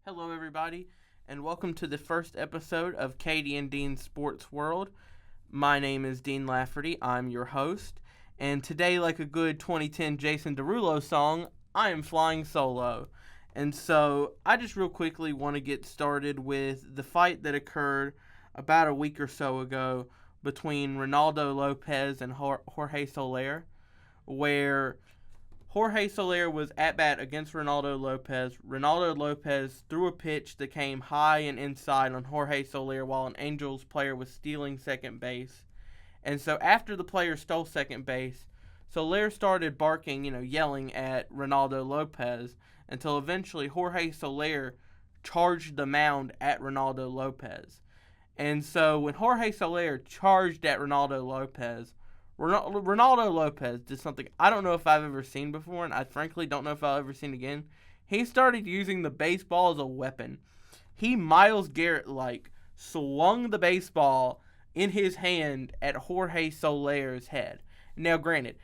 Hello, everybody, and welcome to the first episode of Katie and Dean's Sports World. My name is Dean Lafferty. I'm your host, and today, like a good 2010 Jason Derulo song, I am flying solo. And so, I just real quickly want to get started with the fight that occurred about a week or so ago between Ronaldo Lopez and Jorge Soler, where Jorge Soler was at bat against Ronaldo Lopez. Ronaldo Lopez threw a pitch that came high and inside on Jorge Soler while an Angels player was stealing second base. And so after the player stole second base, Soler started barking, yelling at Ronaldo Lopez until eventually Jorge Soler charged the mound at Ronaldo Lopez. And so when Jorge Soler charged at Ronaldo Lopez did something I don't know if I've ever seen before, and I frankly don't know if I'll ever see again. He started using the baseball as a weapon. He Myles Garrett-like swung the baseball in his hand at Jorge Soler's head. Now, granted,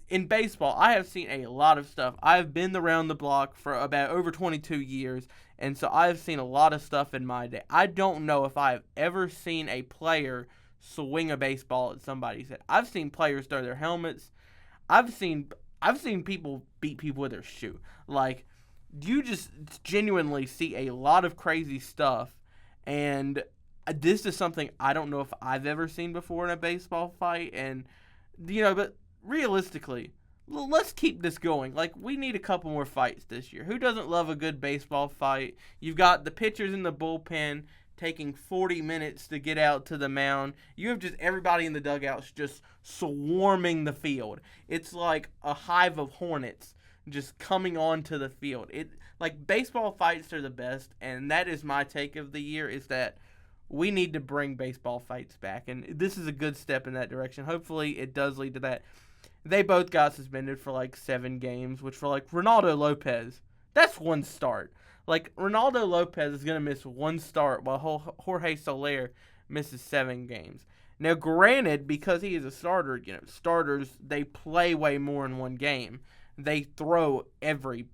in baseball, I have seen a lot of stuff. I've been around the block for about over 22 years, and so I've seen a lot of stuff in my day. I don't know if I've ever seen a player swing a baseball at somebody's head. I've seen players throw their helmets. I've seen people beat people with their shoe. Like, you just genuinely see a lot of crazy stuff, and this is something I don't know if I've ever seen before in a baseball fight. And but realistically, let's keep this going. Like, we need a couple more fights this year. Who doesn't love a good baseball fight? You've got the pitchers in the bullpen taking 40 minutes to get out to the mound. You have just everybody in the dugouts just swarming the field. It's like a hive of hornets just coming onto the field. Baseball fights are the best, and that is my take of the year, is that we need to bring baseball fights back, and this is a good step in that direction. Hopefully it does lead to that. They both got suspended for 7 games, which for Ronaldo Lopez, that's one start. Ronaldo Lopez is going to miss one start while Jorge Soler misses 7 games. Now, granted, because he is a starter, starters, they play way more in one game. They throw 90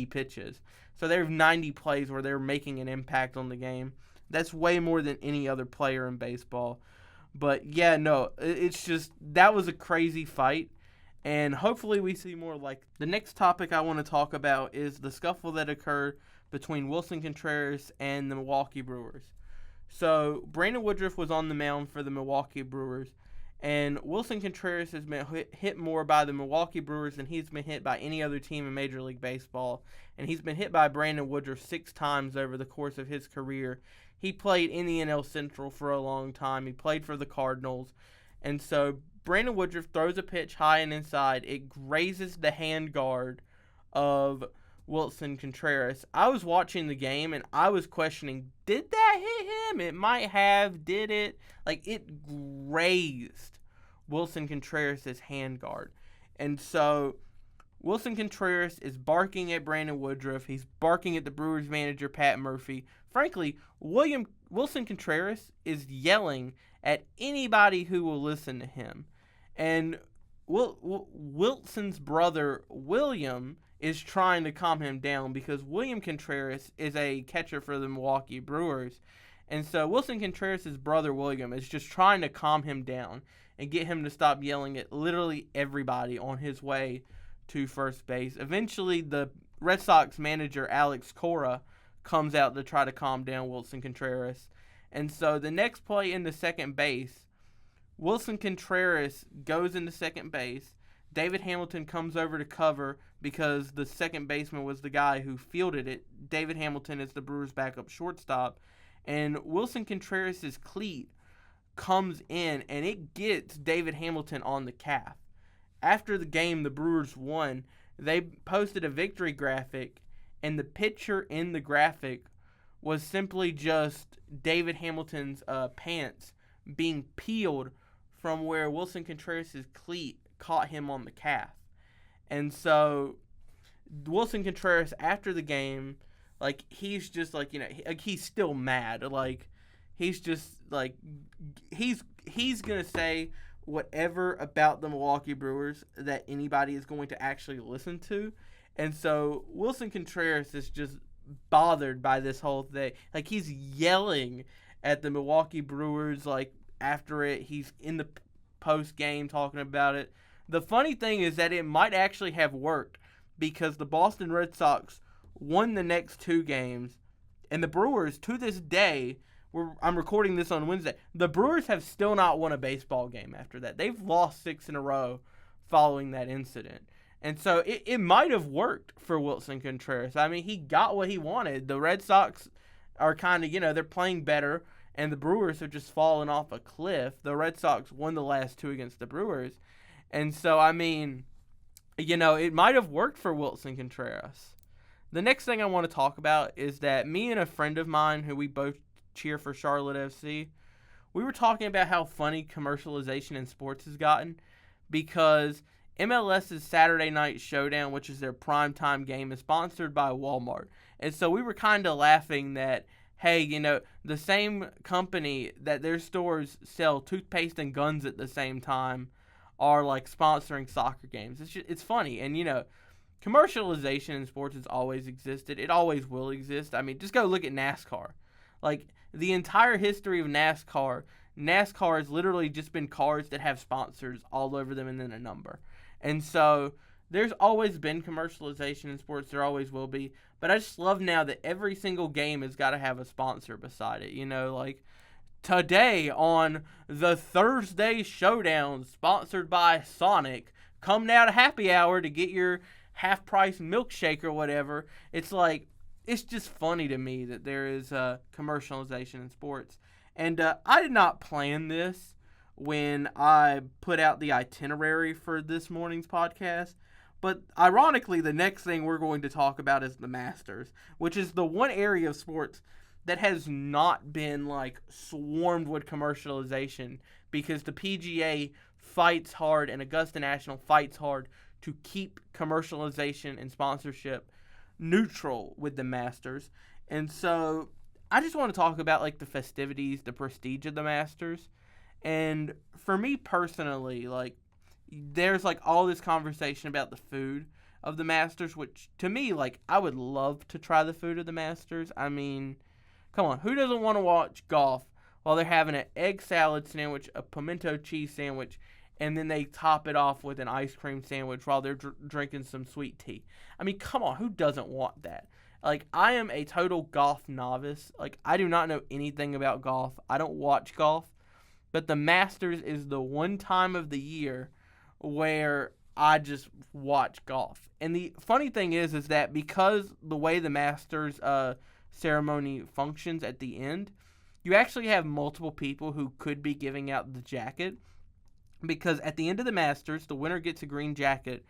pitches. So they have 90 plays where they're making an impact on the game. That's way more than any other player in baseball. But, yeah, no, it's just, that was a crazy fight. And hopefully we see more like. The next topic I want to talk about is the scuffle that occurred between Willson Contreras and the Milwaukee Brewers. So Brandon Woodruff was on the mound for the Milwaukee Brewers, and Willson Contreras has been hit more by the Milwaukee Brewers than he's been hit by any other team in Major League Baseball. And he's been hit by Brandon Woodruff 6 times over the course of his career. He played in the NL Central for a long time. He played for the Cardinals. And so Brandon Woodruff throws a pitch high and inside. It grazes the hand guard of Willson Contreras. I was watching the game, and I was questioning, did that hit him? It might have. Did it? It grazed Willson Contreras' hand guard. And so Willson Contreras is barking at Brandon Woodruff. He's barking at the Brewers manager, Pat Murphy. Frankly, Willson Contreras is yelling at anybody who will listen to him. And Wilson's brother, William, is trying to calm him down because William Contreras is a catcher for the Milwaukee Brewers. And so Willson Contreras' brother, William, is just trying to calm him down and get him to stop yelling at literally everybody on his way to first base. Eventually, the Red Sox manager, Alex Cora, comes out to try to calm down Willson Contreras. And so the next play into second base, Willson Contreras goes into second base. David Hamilton comes over to cover because the second baseman was the guy who fielded it. David Hamilton is the Brewers' backup shortstop. And Willson Contreras' cleat comes in, and it gets David Hamilton on the calf. After the game, the Brewers won. They posted a victory graphic, and the picture in the graphic was simply just David Hamilton's pants being peeled from where Willson Contreras' cleat caught him on the calf. And so Willson Contreras, after the game, he's just he's still mad. He's just he's going to say whatever about the Milwaukee Brewers that anybody is going to actually listen to. And so Willson Contreras is just bothered by this whole thing. Like, he's yelling at the Milwaukee Brewers, like, after it. He's in the post game talking about it. The funny thing is that it might actually have worked because the Boston Red Sox won the next 2 games, and the Brewers, to this day, I'm recording this on Wednesday, the Brewers have still not won a baseball game after that. They've lost 6 in a row following that incident. And so it might have worked for Willson Contreras. I mean, he got what he wanted. The Red Sox are kind of, they're playing better, and the Brewers have just fallen off a cliff. The Red Sox won the last 2 against the Brewers. And so, I mean, it might have worked for Willson Contreras. The next thing I want to talk about is that me and a friend of mine, who we both cheer for Charlotte FC, we were talking about how funny commercialization in sports has gotten because MLS's Saturday Night Showdown, which is their primetime game, is sponsored by Walmart. And so we were kind of laughing that, hey, the same company that their stores sell toothpaste and guns at the same time are like sponsoring soccer games. It's funny. And, commercialization in sports has always existed. It always will exist. I mean, just go look at NASCAR. Like, the entire history of NASCAR has literally just been cars that have sponsors all over them and then a number. And so there's always been commercialization in sports. There always will be. But I just love now that every single game has got to have a sponsor beside it. Like today on the Thursday Showdown, sponsored by Sonic, come now to happy hour to get your half-price milkshake or whatever. It's like, it's just funny to me that there is commercialization in sports. And I did not plan this when I put out the itinerary for this morning's podcast. But ironically, the next thing we're going to talk about is the Masters, which is the one area of sports that has not been like swarmed with commercialization because the PGA fights hard and Augusta National fights hard to keep commercialization and sponsorship neutral with the Masters. And so I just want to talk about like the festivities, the prestige of the Masters. And for me personally, like, there's like all this conversation about the food of the Masters, which to me, like, I would love to try the food of the Masters. I mean, come on, who doesn't want to watch golf while they're having an egg salad sandwich, a pimento cheese sandwich, and then they top it off with an ice cream sandwich while they're drinking some sweet tea? I mean, come on, who doesn't want that? Like, I am a total golf novice. Like, I do not know anything about golf. I don't watch golf. But the Masters is the one time of the year where I just watch golf. And the funny thing is that because the way the Masters ceremony functions at the end, you actually have multiple people who could be giving out the jacket. Because at the end of the Masters, the winner gets a green jacket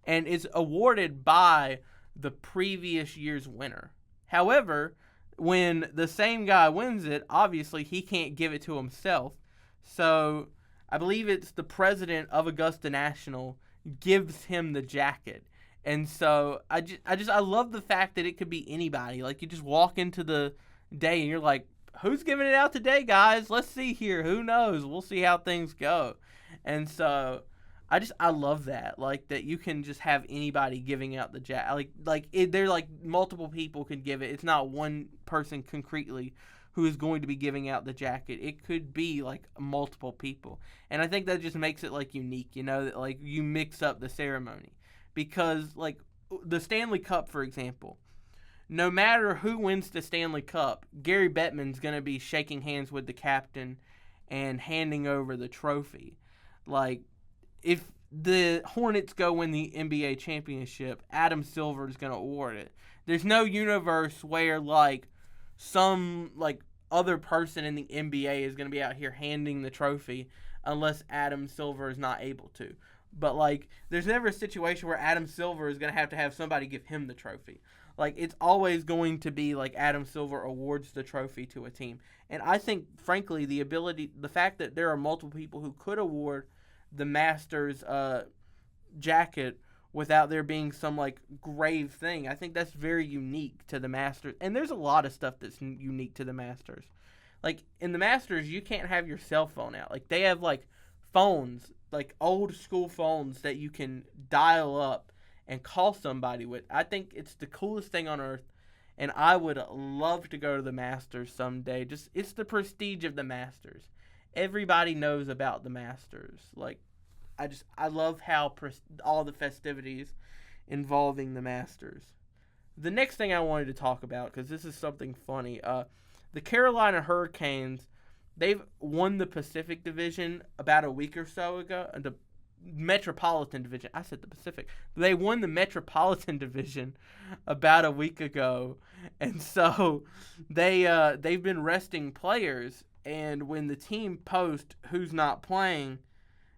and is awarded by the previous year's winner. However, when the same guy wins it, obviously he can't give it to himself. So I believe it's the president of Augusta National gives him the jacket. And so I love the fact that it could be anybody. Like, you just walk into the day and you're like, who's giving it out today, guys? Let's see here. Who knows? We'll see how things go. And so I love that. Like, that you can just have anybody giving out the jacket. They're like multiple people can give it. It's not one person concretely who is going to be giving out the jacket. It could be like multiple people. And I think that just makes it like unique, that like you mix up the ceremony. Because like the Stanley Cup, for example, no matter who wins the Stanley Cup, Gary Bettman's going to be shaking hands with the captain and handing over the trophy. Like, if the Hornets go win the NBA championship, Adam Silver is going to award it. There's no universe where like some like other person in the NBA is going to be out here handing the trophy unless Adam Silver is not able to. But like, there's never a situation where Adam Silver is going to have somebody give him the trophy. Like, it's always going to be like Adam Silver awards the trophy to a team. And I think, frankly, the fact that there are multiple people who could award the Masters jacket without there being some like grave thing, I think that's very unique to the Masters. And there's a lot of stuff that's unique to the Masters. Like, in the Masters, you can't have your cell phone out. Like, they have like phones, like old school phones that you can dial up and call somebody with. I think it's the coolest thing on earth. and I would love to go to the Masters someday. Just it's the prestige of the Masters. Everybody knows about the Masters. Like I love how all the festivities involving the Masters. The next thing I wanted to talk about, because this is something funny, the Carolina Hurricanes, they've won the Pacific Division about a week or so ago. The Metropolitan Division. I said the Pacific. They won the Metropolitan Division about a week ago, and so they've been resting players. And when the team posts who's not playing,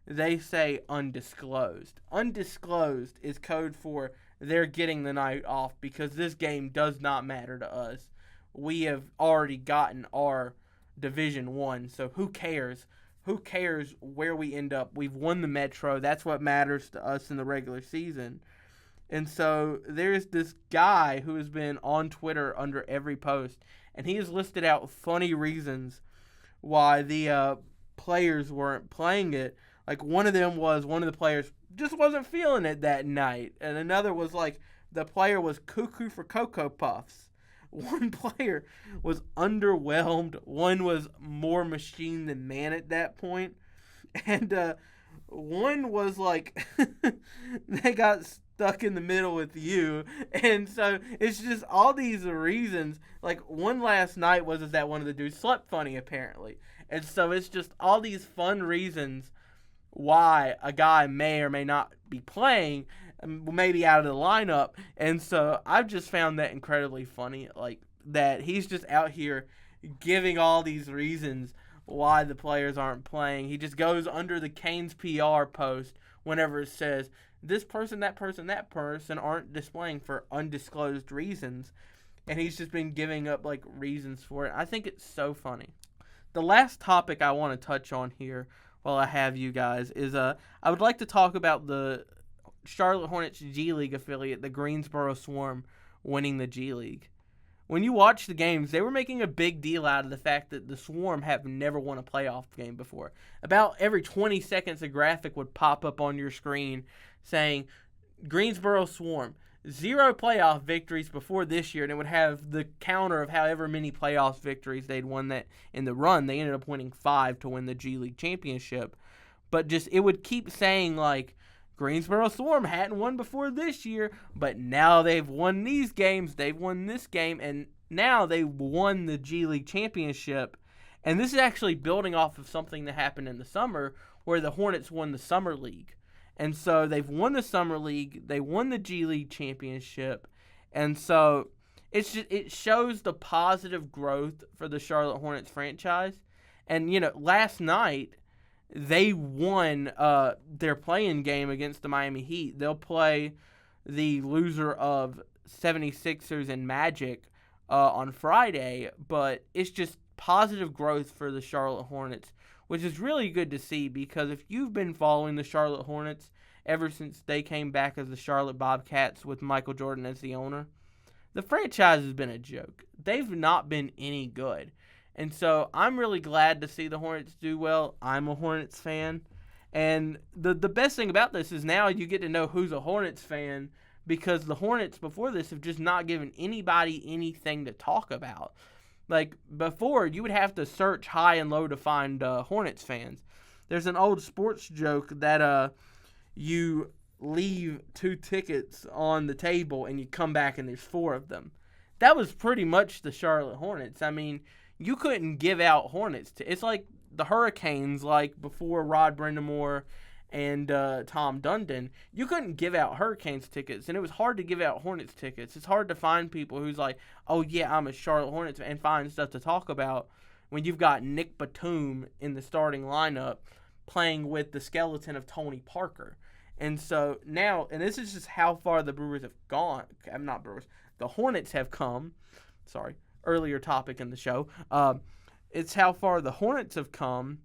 they say undisclosed. Undisclosed is code for they're getting the night off because this game does not matter to us. We have already gotten our Division 1, so who cares? Who cares where we end up? We've won the Metro. That's what matters to us in the regular season. And so there's this guy who has been on Twitter under every post, and he has listed out funny reasons why the players weren't playing it. Like, one of them was one of the players just wasn't feeling it that night. And another was like the player was cuckoo for Cocoa Puffs. One player was underwhelmed. One was more machine than man at that point. And one was like, they got stuck in the middle with you. And so it's just all these reasons. Like, one last night was that one of the dudes slept funny, apparently. And so it's just all these fun reasons why a guy may or may not be playing, maybe out of the lineup. And so I've just found that incredibly funny, like that he's just out here giving all these reasons why the players aren't playing. He just goes under the Canes PR post whenever it says this person, that person, that person aren't displaying for undisclosed reasons, and he's just been giving up like reasons for it. I think it's so funny. The last topic I want to touch on here while I have you guys is I would like to talk about the Charlotte Hornets G League affiliate, the Greensboro Swarm, winning the G League. When you watch the games, they were making a big deal out of the fact that the Swarm have never won a playoff game before. About every 20 seconds, a graphic would pop up on your screen saying, Greensboro Swarm, 0 playoff victories before this year, and it would have the counter of however many playoff victories they'd won that in the run. They ended up winning 5 to win the G League championship. But just, it would keep saying, like, Greensboro Swarm hadn't won before this year, but now they've won these games, they've won this game, and now they won the G League championship. And this is actually building off of something that happened in the summer where the Hornets won the Summer League. And so they've won the Summer League, they won the G League championship, and so it shows the positive growth for the Charlotte Hornets franchise. And, you know, last night, they won their play-in game against the Miami Heat. They'll play the loser of 76ers and Magic on Friday, but it's just positive growth for the Charlotte Hornets, which is really good to see because if you've been following the Charlotte Hornets ever since they came back as the Charlotte Bobcats with Michael Jordan as the owner, the franchise has been a joke. They've not been any good. And so I'm really glad to see the Hornets do well. I'm a Hornets fan. And the best thing about this is now you get to know who's a Hornets fan because the Hornets before this have just not given anybody anything to talk about. Like before, you would have to search high and low to find Hornets fans. There's an old sports joke that you leave 2 tickets on the table and you come back and there's 4 of them. That was pretty much the Charlotte Hornets. I mean, you couldn't give out Hornets. It's like the Hurricanes, like before Rod Brindamore and Tom Dundon. You couldn't give out Hurricanes tickets, and it was hard to give out Hornets tickets. It's hard to find people who's like, oh, yeah, I'm a Charlotte Hornets fan, and find stuff to talk about when you've got Nick Batum in the starting lineup playing with the skeleton of Tony Parker. And so now, and this is just how far the Brewers have gone. I'm not Brewers. The Hornets have come. Sorry. Earlier topic in the show. It's how far the Hornets have come,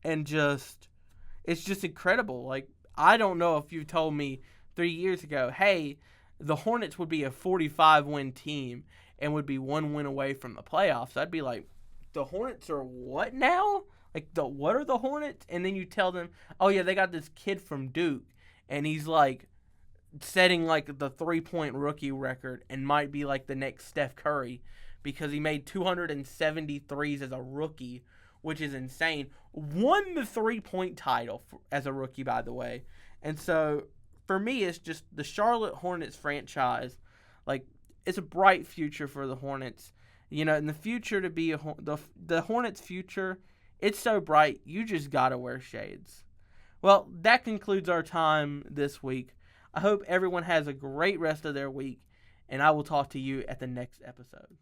and it's just incredible. Like, I don't know if you told me 3 years ago, hey, the Hornets would be a 45-win team and would be 1 win away from the playoffs. I'd be like, the Hornets are what now? Like, what are the Hornets? And then you tell them, oh, yeah, they got this kid from Duke, and he's like setting like the 3-point rookie record and might be like the next Steph Curry because he made 273s as a rookie, which is insane. Won the 3-point title as a rookie, by the way. And so for me, it's just the Charlotte Hornets franchise. Like, it's a bright future for the Hornets. You know, in the future to be the Hornets' future, it's so bright, you just gotta wear shades. Well, that concludes our time this week. I hope everyone has a great rest of their week, and I will talk to you at the next episode.